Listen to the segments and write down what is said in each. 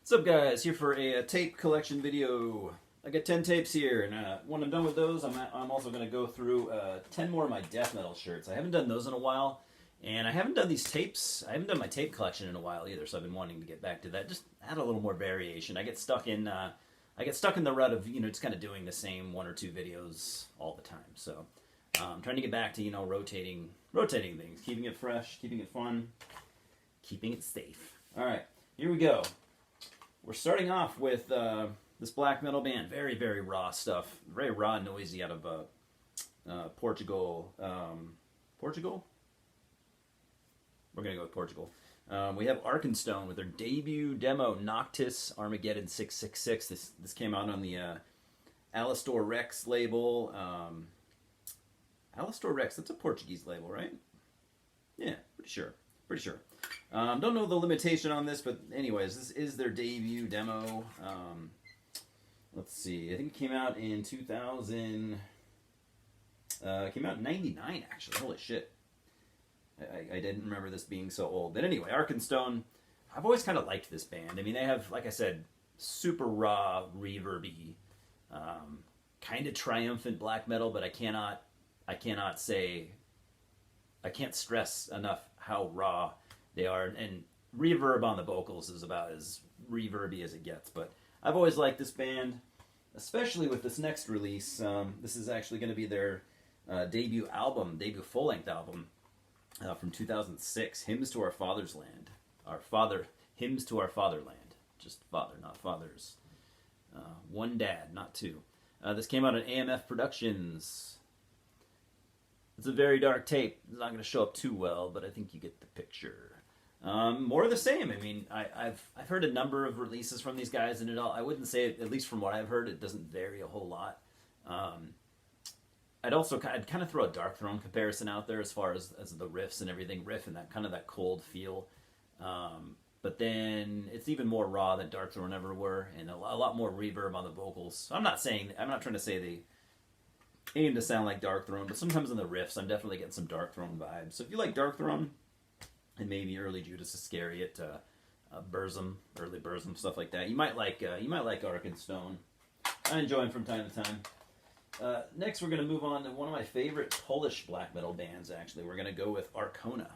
What's up, guys? Here for a tape collection video. I got 10 tapes here, and when I'm done with those, I'm also going to go through 10 more of my death metal shirts. I haven't done those in a while, and I haven't done these tapes. I haven't done my tape collection in a while either, so I've been wanting to get back to that. Just add a little more variation. I get stuck in the rut of just kind of doing the same one or two videos all the time. So I'm trying to get back to rotating things, keeping it fresh, keeping it fun, keeping it safe. All right, here we go. We're starting off with this black metal band. Very, very raw stuff. Very raw, noisy out of Portugal. Portugal? We're going to go with Portugal. We have Arkenstone with their debut demo, Noctis Armageddon 666. This came out on the Alastor Rex label. Alastor Rex, that's a Portuguese label, right? Yeah, pretty sure. Don't know the limitation on this, but anyways, this is their debut demo. Let's see. I think it came out in 2000. It came out in 99, actually. Holy shit. I didn't remember this being so old. But anyway, Arkenstone, I've always kind of liked this band. I mean, they have, like I said, super raw, reverby, kind of triumphant black metal, but I can't stress enough how raw they are, and reverb on the vocals is about as reverby as it gets. But I've always liked this band, especially with this next release. This is actually going to be their debut full-length album from 2006, Hymns to Our Father's Land. Hymns to Our Fatherland. Just father, not fathers. One dad, not two. This came out on AMF Productions. It's a very dark tape. It's not going to show up too well, but I think you get the picture. More of the same. I mean, I've heard a number of releases from these guys, and I wouldn't say, at least from what I've heard, it doesn't vary a whole lot. I'd kind of throw a Darkthrone comparison out there as far as the riffs and everything, and that kind of that cold feel. But then it's even more raw than Darkthrone ever were, and a lot more reverb on the vocals. I'm not trying to say they aim to sound like Darkthrone, but sometimes in the riffs, I'm definitely getting some Darkthrone vibes. So if you like Darkthrone, and maybe early Judas Iscariot, Burzum, early Burzum, stuff like that, you might like Arkenstone. I enjoy them from time to time. Next, we're going to move on to one of my favorite Polish black metal bands. Actually, we're going to go with Arkona.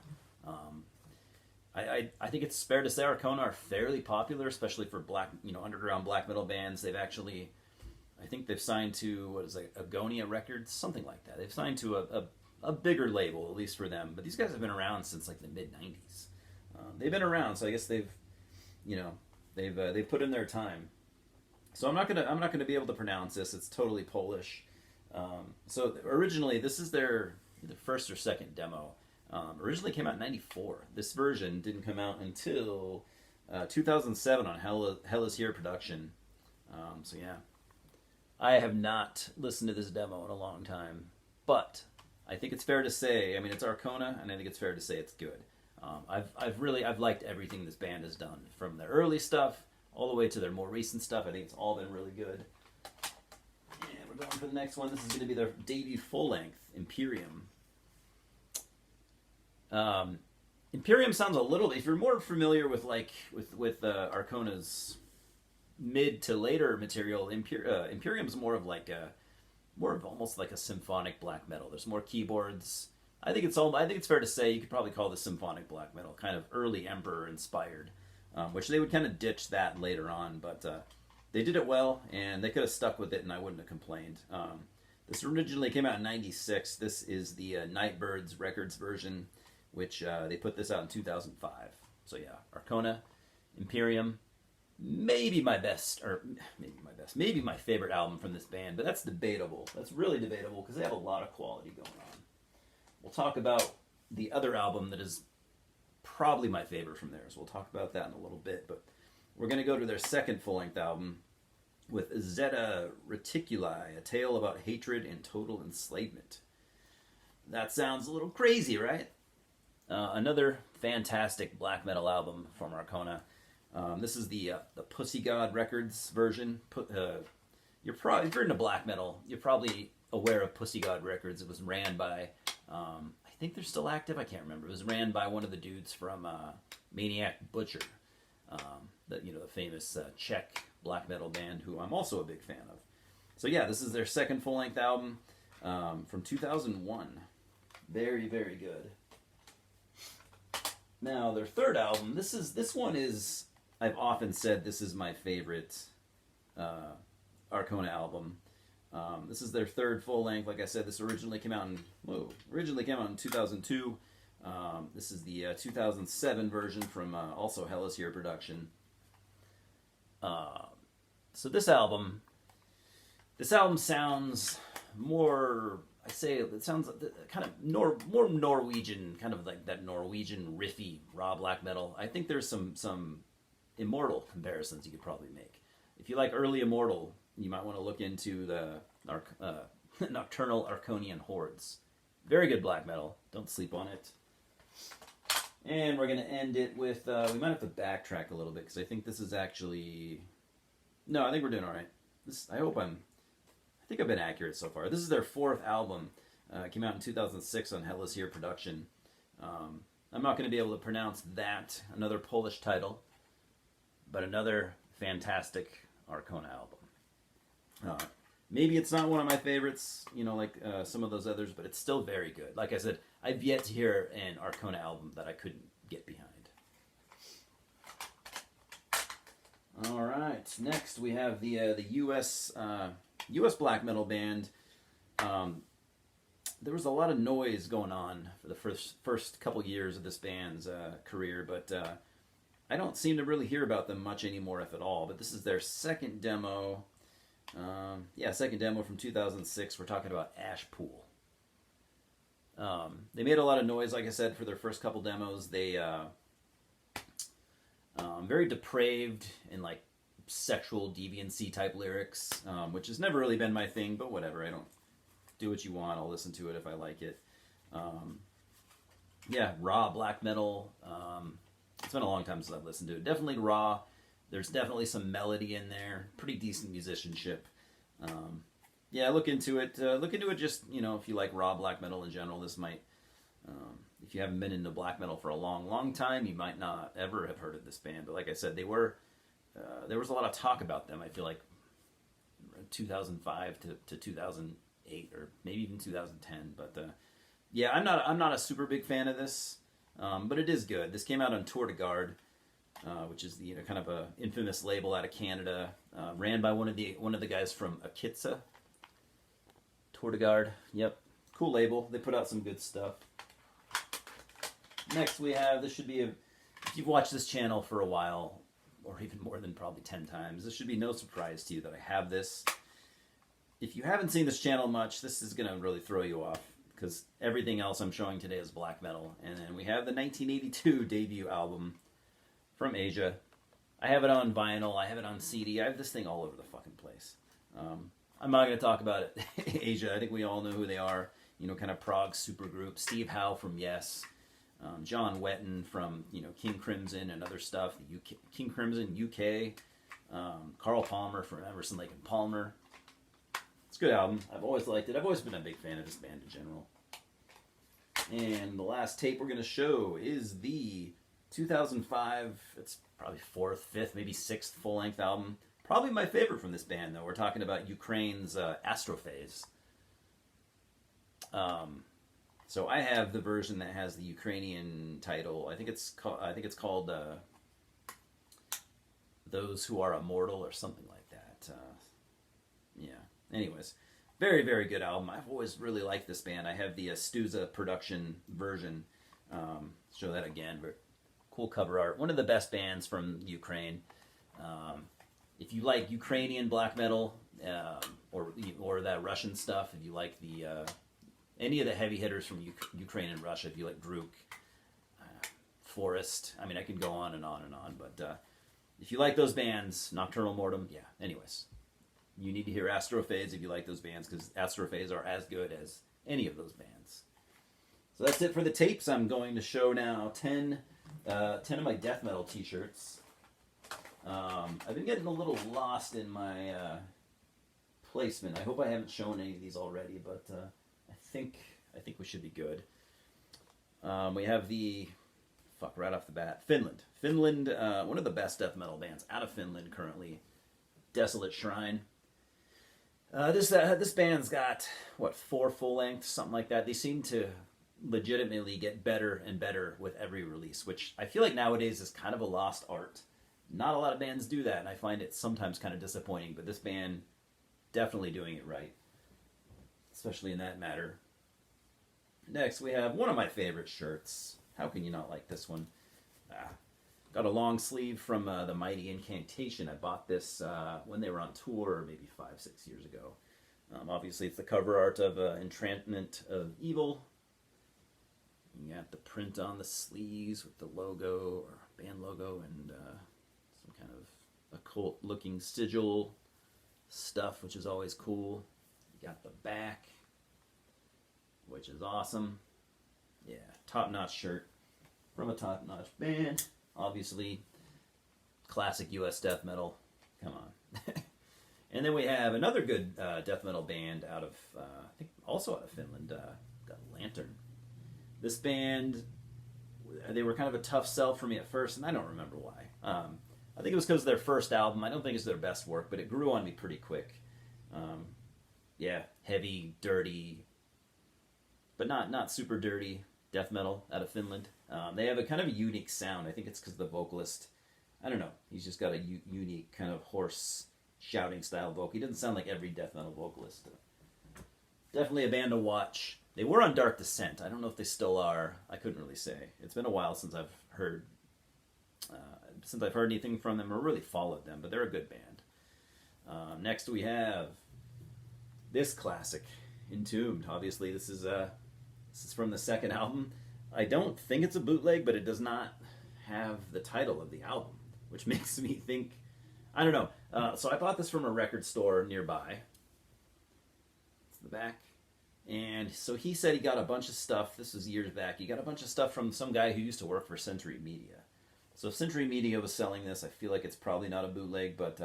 I think it's fair to say Arkona are fairly popular, especially for underground black metal bands. I think they've signed to, Agonia Records, something like that. They've signed to a bigger label, at least for them. But these guys have been around since the mid-90s. They've been around, so I guess they've put in their time. So I'm not gonna be able to pronounce this. It's totally Polish. So originally, this is their first or second demo. Originally came out in '94. This version didn't come out until 2007 on Hell Is Here production. So yeah. I have not listened to this demo in a long time, but I think it's fair to say, it's Arkona, and I think it's fair to say it's good. I've liked everything this band has done, from their early stuff all the way to their more recent stuff. I think it's all been really good. And we're going for the next one. This is going to be their debut full-length, Imperium. Imperium sounds a little, if you're more familiar with Arkona's mid to later material, Imperium's more of almost like a symphonic black metal. There's more keyboards. I think it's fair to say you could probably call this symphonic black metal, kind of early Emperor inspired, which they would kind of ditch that later on, but they did it well, and they could have stuck with it, and I wouldn't have complained. This originally came out in '96. This is the Nightbirds Records version, which they put this out in 2005. So yeah, Arkona, Imperium. Maybe my favorite album from this band, but that's debatable. That's really debatable because they have a lot of quality going on. We'll talk about the other album that is probably my favorite from theirs. We'll talk about that in a little bit, but we're going to go to their second full-length album with Zeta Reticuli, a tale about hatred and total enslavement. That sounds a little crazy, right? Another fantastic black metal album from Arkona. This is the Pussy God Records version. If you're into black metal, you're probably aware of Pussy God Records. It was ran by, I think they're still active. I can't remember. It was ran by one of the dudes from Maniac Butcher. the famous Czech black metal band, who I'm also a big fan of. So yeah, this is their second full-length album from 2001. Very, very good. Now their third album. This one is, I've often said this is my favorite Arkona album. This is their third full length. Like I said, this originally came out in 2002. This is the 2007 version from also Hell Is Here production. So this album sounds more. I say it sounds kind of more Norwegian, kind of like that Norwegian riffy raw black metal. I think there's some Immortal comparisons you could probably make. If you like early Immortal, you might want to look into the Nocturnal Arconian Hordes. Very good black metal. Don't sleep on it. And we're going to end it with, we might have to backtrack a little bit, because I think this is actually, no, I think we're doing all right. I think I've been accurate so far. This is their fourth album. Came out in 2006 on Hell Is Here production. I'm not going to be able to pronounce that, another Polish title, but another fantastic Arkona album. Maybe it's not one of my favorites, like some of those others, but it's still very good. Like I said, I've yet to hear an Arkona album that I couldn't get behind. All right, next we have the U.S. Black metal band. There was a lot of noise going on for the first couple years of this band's career, but I don't seem to really hear about them much anymore, if at all. But this is their second demo. Second demo from 2006. We're talking about Ashpool. They made a lot of noise, like I said, for their first couple demos. They very depraved and like sexual deviancy type lyrics, which has never really been my thing, but whatever. I don't do what you want. I'll listen to it if I like it. Raw black metal. It's been a long time since I've listened to it. Definitely raw. There's definitely some melody in there. Pretty decent musicianship. Look into it. Look into it just, if you like raw black metal in general. This might, if you haven't been into black metal for a long, long time, you might not ever have heard of this band. But like I said, there was a lot of talk about them, I feel like, 2005 to 2008, or maybe even 2010. But I'm not a super big fan of this, but it is good. This came out on Tour de Garde, which is the kind of a infamous label out of Canada, ran by one of the guys from Akitsa. Tour de Garde, yep, cool label. They put out some good stuff. Next we have, if you've watched this channel for a while, or even more than probably 10 times, this should be no surprise to you that I have this. If you haven't seen this channel much, this is going to really throw you off, because everything else I'm showing today is black metal. And then we have the 1982 debut album from Asia. I have it on vinyl, I have it on CD, I have this thing all over the fucking place. I'm not going to talk about it. Asia, I think we all know who they are. Kind of prog supergroup. Steve Howe from Yes. John Wetton from, King Crimson and other stuff. King Crimson, UK. Carl Palmer from Emerson, Lake and Palmer. It's a good album. I've always liked it. I've always been a big fan of this band in general. And the last tape we're going to show is the 2005, it's probably fourth, fifth, maybe sixth full-length album. Probably my favorite from this band, though. We're talking about Ukraine's Astrophase. So I have the version that has the Ukrainian title. I think it's called Those Who Are Immortal or something like that. Anyways, very, very good album. I've always really liked this band. I have the Stuza production version. Show that again. Very cool cover art. One of the best bands from Ukraine. If you like Ukrainian black metal or that Russian stuff, if you like any of the heavy hitters from Ukraine and Russia, if you like Druk, Forest, I mean, I could go on and on and on, but if you like those bands, Nocturnal Mortem, anyways, you need to hear Astrophase if you like those bands, because Astrophase are as good as any of those bands. So that's it for the tapes. I'm going to show now 10 of my death metal t-shirts. I've been getting a little lost in my placement. I hope I haven't shown any of these already, but I think we should be good. We have the fuck, right off the bat, Finland. Finland, one of the best death metal bands out of Finland currently. Desolate Shrine. This band's got what, 4 full lengths, something like that. They seem to legitimately get better and better with every release, which I feel like nowadays is kind of a lost art. Not a lot of bands do that, and I find it sometimes kind of disappointing. But this band definitely doing it right, especially in that matter. Next, we have one of my favorite shirts. How can you not like this one? Got a long sleeve from the Mighty Incantation. I bought this when they were on tour maybe 5-6 years ago. Obviously, it's the cover art of Entrapment of Evil. You got the print on the sleeves with the logo, or band logo, and some kind of occult-looking sigil stuff, which is always cool. You got the back, which is awesome. Yeah, top-notch shirt from a top-notch band. Obviously, classic US death metal. Come on. And then we have another good death metal band out of, I think also out of Finland, got Lantern. This band, they were kind of a tough sell for me at first, and I don't remember why. I think it was because of their first album. I don't think it's their best work, but it grew on me pretty quick. Yeah, heavy, dirty, but not super dirty death metal out of Finland. They have a kind of a unique sound. I think it's because the vocalist, I don't know, he's just got a unique kind of hoarse shouting style vocal. He doesn't sound like every death metal vocalist. Definitely a band to watch. They were on Dark Descent. I don't know if they still are. I couldn't really say. It's been a while since I've heard anything from them or really followed them, but they're a good band. Next we have this classic, Entombed. Obviously, this is from the second album. I don't think it's a bootleg, but it does not have the title of the album, which makes me think, I don't know. So I bought this from a record store nearby. It's the back. And so he said he got a bunch of stuff. This was years back. He got a bunch of stuff from some guy who used to work for Century Media. So if Century Media was selling this, I feel like it's probably not a bootleg, but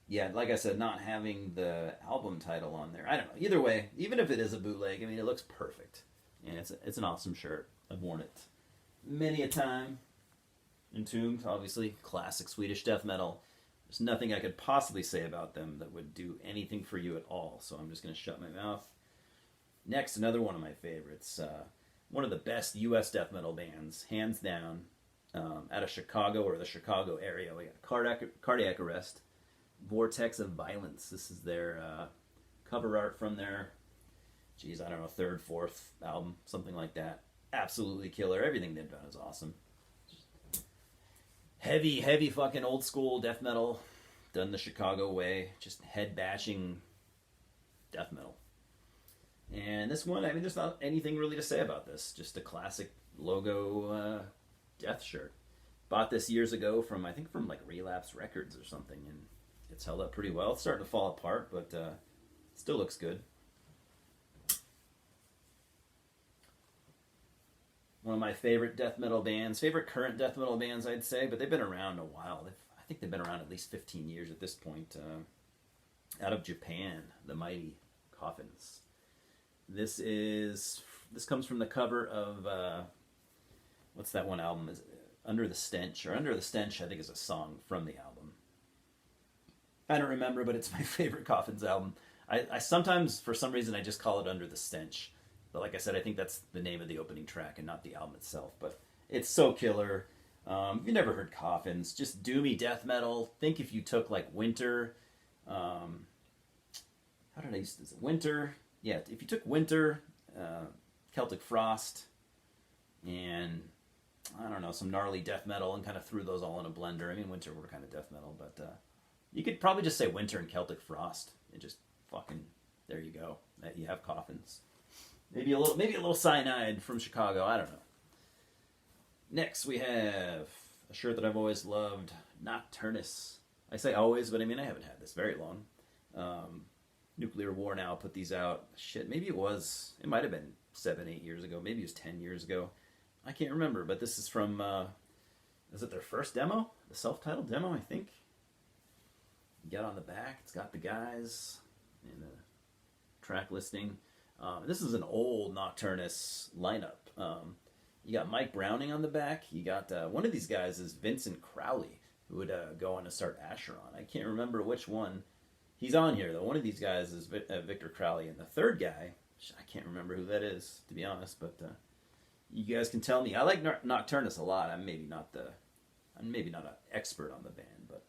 yeah, like I said, not having the album title on there. I don't know. Either way, even if it is a bootleg, I mean, it looks perfect. And it's an awesome shirt. I've worn it many a time. Entombed, obviously, classic Swedish death metal. There's nothing I could possibly say about them that would do anything for you at all, so I'm just going to shut my mouth. Next, another one of my favorites. One of the best U.S. death metal bands, hands down, out of Chicago or the Chicago area. We got Cardiac Arrest, Vortex of Violence. This is their cover art from their, I don't know, 3rd, 4th album, something like that. Absolutely killer. Everything they've done is awesome. Heavy fucking old school death metal, done the Chicago way. Just head bashing death metal. And this one, I mean, there's not anything really to say about this. Just a classic logo death shirt. Bought this years ago from like Relapse Records or something, and it's held up pretty well. It's starting to fall apart, but still looks good. One of my favorite death metal bands, favorite current death metal bands, I'd say, but they've been around a while. I think they've been around at least 15 years at this point. Out of Japan, the Mighty Coffins. This comes from the cover of what's that one album? Is it Under the Stench? Or Under the Stench, I think, is a song from the album. I don't remember, but it's my favorite Coffins album. I sometimes, for some reason, I just call it Under the Stench. But like I said, I think that's the name of the opening track and not the album itself. But it's so killer. If you've never heard Coffins, just doomy death metal. Think if you took like Winter. How did I use this? Winter. Yeah, if you took Winter, Celtic Frost, and I don't know, some gnarly death metal and kind of threw those all in a blender. I mean, Winter were kind of death metal, but you could probably just say Winter and Celtic Frost and just fucking, there you go. You have Coffins. Maybe a little Cyanide from Chicago. I don't know. Next, we have a shirt that I've always loved, Nocturnus. I say always, but I mean, I haven't had this very long. Nuclear War Now put these out. Shit, maybe it might have been 7-8 years ago. Maybe it was 10 years ago. I can't remember, but this is from, is it their first demo? The self-titled demo, I think. You get on the back, it's got the guys and the track listing. This is an old Nocturnus lineup. You got Mike Browning on the back. You got one of these guys is Vincent Crowley, who would go on to start Acheron. I can't remember which one. He's on here though. One of these guys is Victor Crowley, and the third guy, I can't remember who that is, to be honest. But you guys can tell me. I like Nocturnus a lot. I'm maybe not an expert on the band, but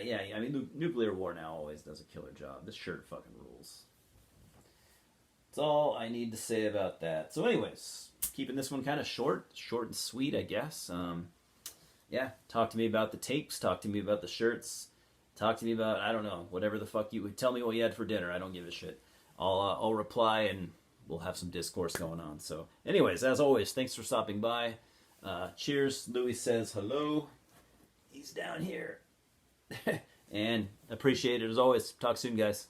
yeah. I mean, Nuclear War now always does a killer job. This shirt fucking rules. That's all I need to say about that. So, anyways, keeping this one kind of short and sweet, I guess. Yeah, talk to me about the tapes. Talk to me about the shirts. Talk to me about, I don't know, whatever the fuck you would tell me what you had for dinner. I don't give a shit. I'll reply and we'll have some discourse going on. So, anyways, as always, thanks for stopping by. Cheers. Louis says hello. He's down here. And appreciate it as always. Talk soon, guys.